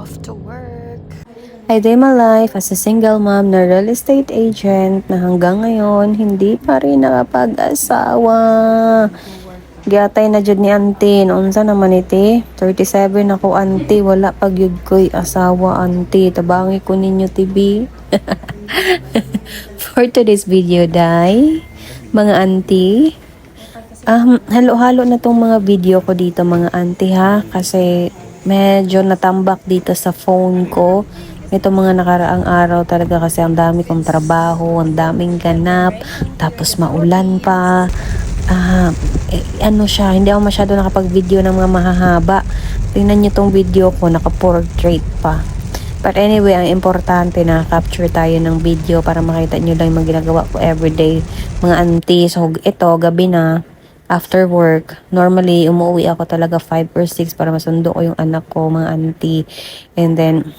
Off to work. I day my life as a single mom na real estate agent na hanggang ngayon hindi pa rin nakapag-asawa. Giatay na jud ni auntie. Unsa naman iti? 37 ako auntie. Wala pag yun ko'y asawa auntie. Tabangi ko ninyo TV. For today's video, day, mga auntie, halo-halo na tong mga video ko dito mga auntie ha. Kasi medyo natambak dito sa phone ko. Ito mga nakaraang araw talaga kasi ang dami kong trabaho, ang daming ganap, tapos maulan pa. Ano siya, hindi ako masyado nakapag-video ng mga mahahaba. Tingnan nyo tong video ko, naka-portrait pa. But anyway, ang importante na capture tayo ng video para makita nyo lang yung mga ginagawa ko everyday. Mga auntie, so ito, gabi na, after work, normally umuwi ako talaga 5 or 6 para masundo ko yung anak ko, mga auntie. And then,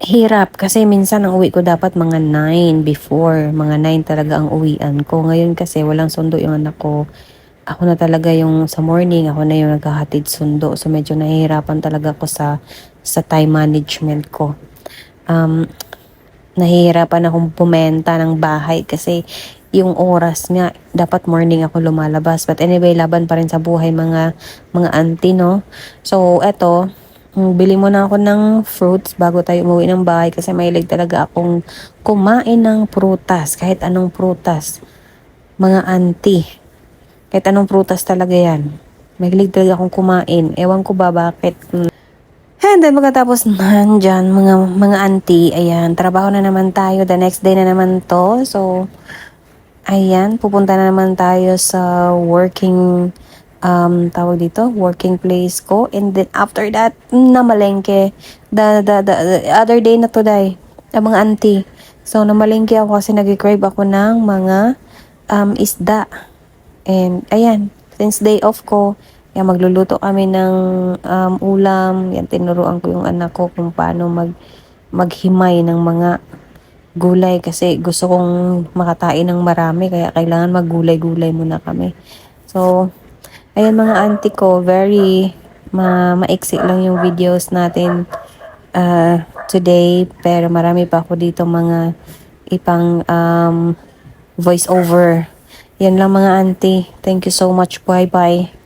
hirap kasi minsan ang uwi ko dapat mga 9 before. Mga 9 talaga ang uwian ko. Ngayon kasi walang sundo yung anak ko. Ako na talaga yung sa morning, ako na yung naghahatid sundo. So medyo nahihirapan talaga ako sa time management ko. Nahihirapan akong pumenta ng bahay kasi yung oras nga, dapat morning ako lumalabas. But anyway, laban pa rin sa buhay mga auntie, no? So, eto, bili muna ako ng fruits bago tayo umuwi ng bahay kasi mahilig talaga akong kumain ng prutas. Kahit anong prutas. Mga auntie. Kahit anong prutas talaga yan. Mahilig talaga akong kumain. Ewan ko ba bakit. And then pagkatapos nandyan, mga auntie, ayan, trabaho na naman tayo. The next day na naman to. So, ayan, pupunta na naman tayo sa tawag dito, working place ko. And then after that, namalengke. The other day na to, day, mga auntie. So, namalengke ako kasi nag-crave ako ng mga isda. And ayan, since day off ko, yan, magluluto kami ng ulam. Yan, tinuruan ko yung anak ko kung paano maghimay ng mga gulay kasi gusto kong makatain ng marami kaya kailangan maggulay-gulay muna kami. So, ayan mga auntie ko, very maiksi lang yung videos natin today, pero marami pa ako dito mga ipang voice over. Yan lang mga auntie. Thank you so much. Bye-bye.